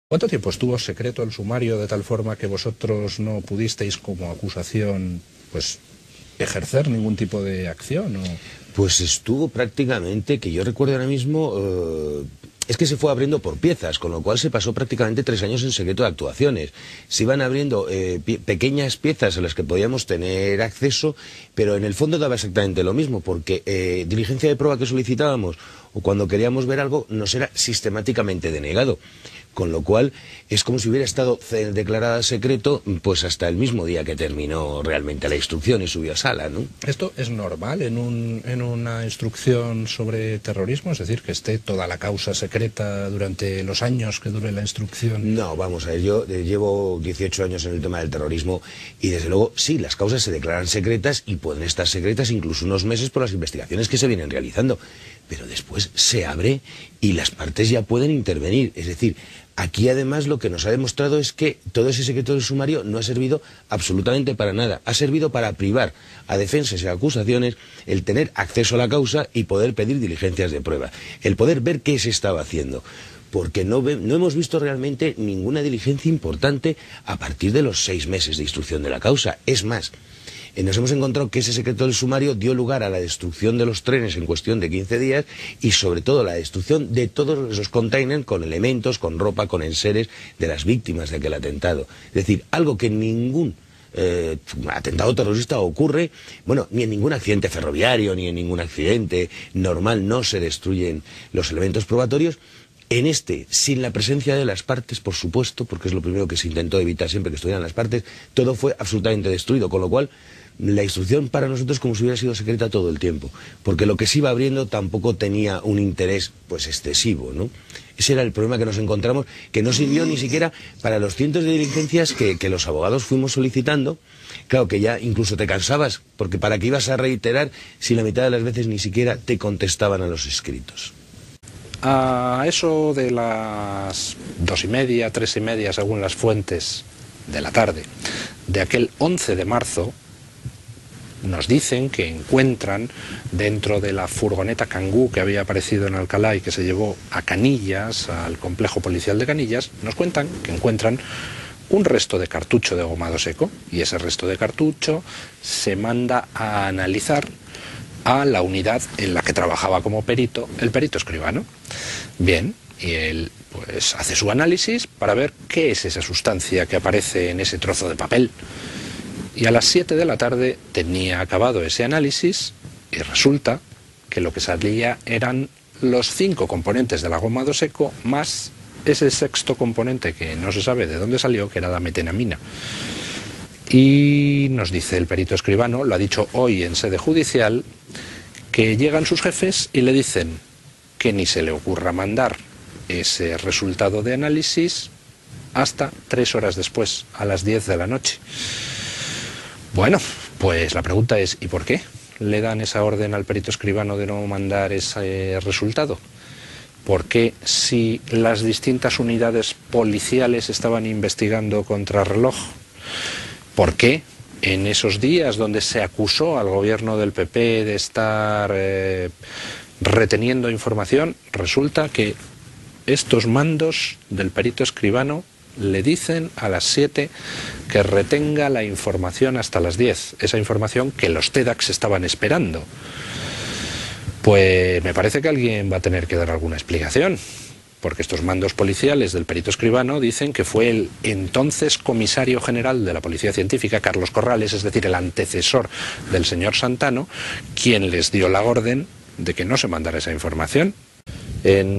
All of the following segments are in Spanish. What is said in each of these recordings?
¿Cuánto tiempo estuvo secreto el sumario de tal forma que vosotros no pudisteis como acusación pues ejercer ningún tipo de acción? ¿O? Pues estuvo prácticamente, que yo recuerdo ahora mismo, es que se fue abriendo por piezas, con lo cual se pasó prácticamente 3 años en secreto de actuaciones. Se iban abriendo pequeñas piezas a las que podíamos tener acceso, pero en el fondo daba exactamente lo mismo, porque diligencia de prueba que solicitábamos o cuando queríamos ver algo nos era sistemáticamente denegado. Con lo cual es como si hubiera estado declarada secreto pues hasta el mismo día que terminó realmente la instrucción y subió a sala, ¿no? ¿Esto es normal en una instrucción sobre terrorismo? Es decir, que esté toda la causa secreta durante los años que dure la instrucción. No, vamos a ver, yo llevo 18 años en el tema del terrorismo y desde luego sí, las causas se declaran secretas y pueden estar secretas incluso unos meses por las investigaciones que se vienen realizando. Pero después se abre y las partes ya pueden intervenir. Es decir, aquí además lo que nos ha demostrado es que todo ese secreto del sumario no ha servido absolutamente para nada. Ha servido para privar a defensas y a acusaciones el tener acceso a la causa y poder pedir diligencias de prueba. El poder ver qué se estaba haciendo. Porque no hemos visto realmente ninguna diligencia importante a partir de los 6 meses de instrucción de la causa. Es más, nos hemos encontrado que ese secreto del sumario dio lugar a la destrucción de los trenes en cuestión de 15 días y sobre todo la destrucción de todos esos containers con elementos, con ropa, con enseres de las víctimas de aquel atentado. Es decir, algo que en ningún atentado terrorista ocurre, bueno, ni en ningún accidente ferroviario, ni en ningún accidente normal no se destruyen los elementos probatorios. En este, sin la presencia de las partes, por supuesto, porque es lo primero que se intentó evitar siempre que estuvieran las partes, todo fue absolutamente destruido, con lo cual la instrucción para nosotros es como si hubiera sido secreta todo el tiempo, porque lo que se iba abriendo tampoco tenía un interés pues excesivo, ¿no? Ese era el problema que nos encontramos, que no sirvió ni siquiera para los cientos de diligencias que los abogados fuimos solicitando. Claro que ya incluso te cansabas, porque para qué ibas a reiterar si la mitad de las veces ni siquiera te contestaban a los escritos. A eso de las 2:30, 3:30, según las fuentes de la tarde, de aquel 11 de marzo, nos dicen que encuentran dentro de la furgoneta Kangoo que había aparecido en Alcalá y que se llevó a Canillas, al complejo policial de Canillas, nos cuentan que encuentran un resto de cartucho de gomado seco y ese resto de cartucho se manda a analizar a la unidad en la que trabajaba como perito, el perito escribano. Bien, y él pues hace su análisis para ver qué es esa sustancia que aparece en ese trozo de papel. Y a las 7 de la tarde tenía acabado ese análisis y resulta que lo que salía eran los 5 componentes del agomado seco más ese 6º componente que no se sabe de dónde salió, que era la metenamina. Y nos dice el perito escribano, lo ha dicho hoy en sede judicial, que llegan sus jefes y le dicen que ni se le ocurra mandar ese resultado de análisis hasta 3 horas después, a las 10 de la noche. Bueno, pues la pregunta es, ¿y por qué le dan esa orden al perito escribano de no mandar ese resultado? ¿Por qué, si las distintas unidades policiales estaban investigando contrarreloj? ¿Por qué en esos días donde se acusó al gobierno del PP de estar reteniendo información, resulta que estos mandos del perito escribano le dicen a las 7 que retenga la información hasta las 10, esa información que los TEDx estaban esperando? Pues me parece que alguien va a tener que dar alguna explicación, porque estos mandos policiales del perito escribano dicen que fue el entonces comisario general de la Policía Científica, Carlos Corrales, es decir, el antecesor del señor Santano, quien les dio la orden de que no se mandara esa información.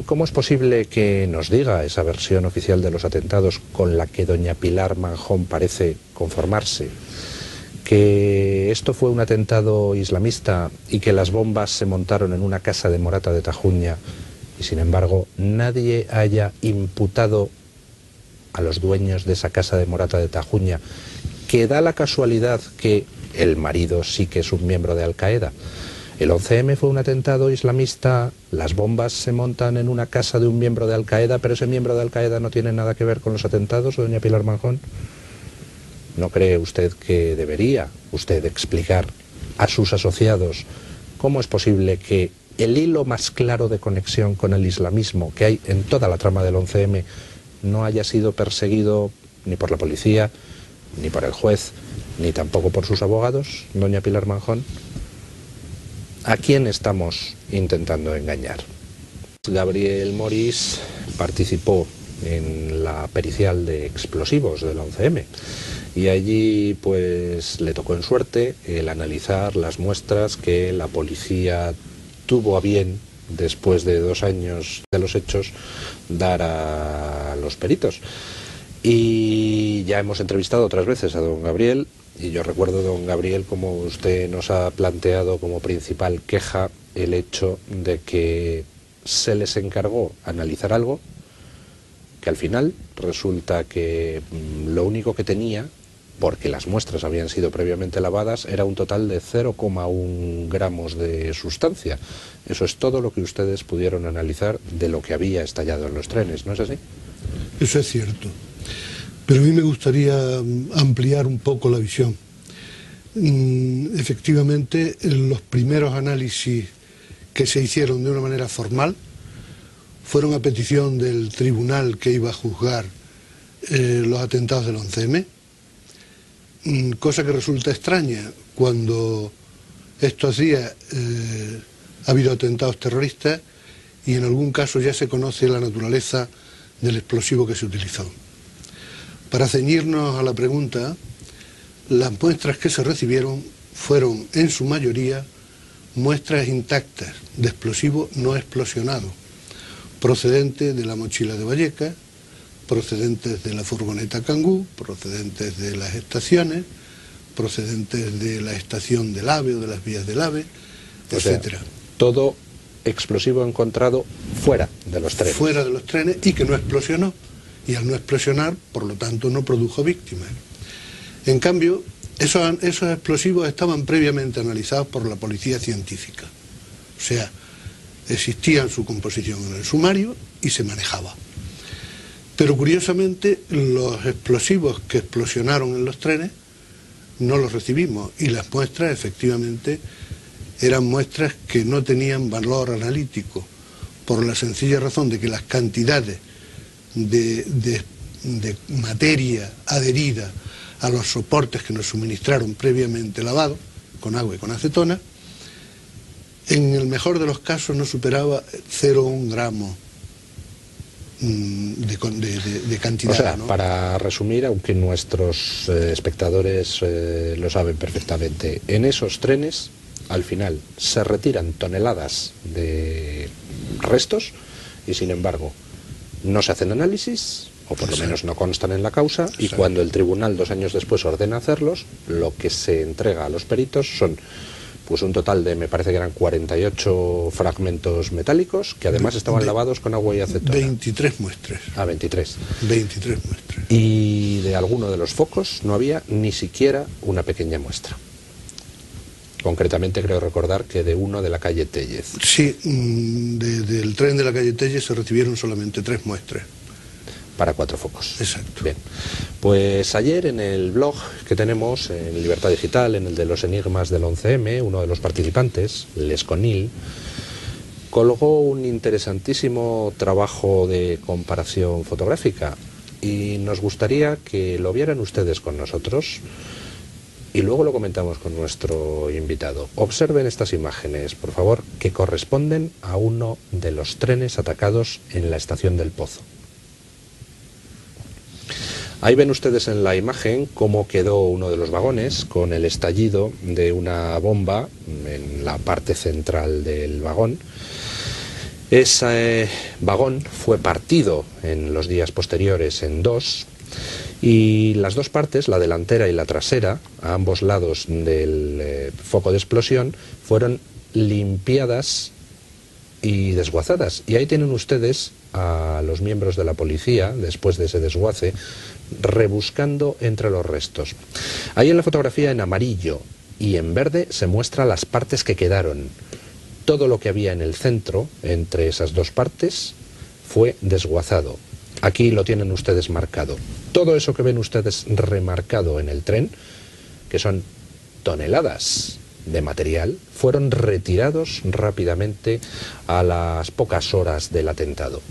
¿Cómo es posible que nos diga esa versión oficial de los atentados con la que doña Pilar Manjón parece conformarse? Que esto fue un atentado islamista y que las bombas se montaron en una casa de Morata de Tajuña y sin embargo nadie haya imputado a los dueños de esa casa de Morata de Tajuña, que da la casualidad que el marido sí que es un miembro de Al Qaeda. El 11M fue un atentado islamista, las bombas se montan en una casa de un miembro de Al Qaeda, pero ese miembro de Al Qaeda no tiene nada que ver con los atentados, doña Pilar Manjón. ¿No cree usted que debería usted explicar a sus asociados cómo es posible que el hilo más claro de conexión con el islamismo que hay en toda la trama del 11M no haya sido perseguido ni por la policía, ni por el juez, ni tampoco por sus abogados, doña Pilar Manjón? ¿A quién estamos intentando engañar? Gabriel Morís participó en la pericial de explosivos del 11M y allí pues le tocó en suerte el analizar las muestras que la policía tuvo a bien, después de 2 años de los hechos, dar a los peritos. Y ya hemos entrevistado otras veces a don Gabriel, y yo recuerdo, don Gabriel, como usted nos ha planteado como principal queja el hecho de que se les encargó analizar algo que al final resulta que lo único que tenía, porque las muestras habían sido previamente lavadas, era un total de 0,1 gramos de sustancia. Eso es todo lo que ustedes pudieron analizar de lo que había estallado en los trenes, ¿no es así? Eso es cierto. Pero a mí me gustaría ampliar un poco la visión. Efectivamente, los primeros análisis que se hicieron de una manera formal fueron a petición del tribunal que iba a juzgar los atentados del 11M, cosa que resulta extraña cuando estos días ha habido atentados terroristas y en algún caso ya se conoce la naturaleza del explosivo que se utilizó. Para ceñirnos a la pregunta, las muestras que se recibieron fueron en su mayoría muestras intactas de explosivo no explosionado, procedentes de la mochila de Vallecas, procedentes de la furgoneta Kangoo, procedentes de las estaciones, procedentes de la estación del AVE o de las vías del AVE, etcétera. Todo explosivo encontrado fuera de los trenes. Fuera de los trenes y que no explosionó. Y al no explosionar, por lo tanto, no produjo víctimas. En cambio, esos explosivos estaban previamente analizados por la policía científica. O sea, existía su composición en el sumario y se manejaba. Pero curiosamente, los explosivos que explosionaron en los trenes no los recibimos y las muestras efectivamente eran muestras que no tenían valor analítico, por la sencilla razón de que las cantidades de materia adherida a los soportes que nos suministraron previamente lavados, con agua y con acetona, en el mejor de los casos no superaba 0,1 gramo de cantidad. O sea, ¿no? Para resumir, aunque nuestros espectadores lo saben perfectamente, en esos trenes al final se retiran toneladas de restos y sin embargo no se hacen análisis, o por lo menos no constan en la causa, y cuando el tribunal 2 años después ordena hacerlos, lo que se entrega a los peritos son pues un total de, me parece que eran 48 fragmentos metálicos, que además estaban lavados con agua y acetona. 23 muestras. Ah, 23. 23 muestras. Y de alguno de los focos no había ni siquiera una pequeña muestra. Concretamente creo recordar que de uno de la calle Tellez. Sí, del tren de la calle Tellez se recibieron solamente 3 muestras. Para 4 focos. Exacto. Bien. Pues ayer en el blog que tenemos, en Libertad Digital, en el de los enigmas del 11M, uno de los participantes, Lesconil, colgó un interesantísimo trabajo de comparación fotográfica y nos gustaría que lo vieran ustedes con nosotros y luego lo comentamos con nuestro invitado. Observen estas imágenes, por favor, que corresponden a uno de los trenes atacados en la estación del Pozo. Ahí ven ustedes en la imagen cómo quedó uno de los vagones con el estallido de una bomba en la parte central del vagón. Ese vagón fue partido en los días posteriores en 2 y las 2 partes, la delantera y la trasera, a ambos lados del foco de explosión, fueron limpiadas y desguazadas. Y ahí tienen ustedes a los miembros de la policía, después de ese desguace, rebuscando entre los restos. Ahí en la fotografía en amarillo y en verde se muestra las partes que quedaron. Todo lo que había en el centro, entre esas 2 partes, fue desguazado. Aquí lo tienen ustedes marcado. Todo eso que ven ustedes remarcado en el tren, que son toneladas de material fueron retirados rápidamente a las pocas horas del atentado.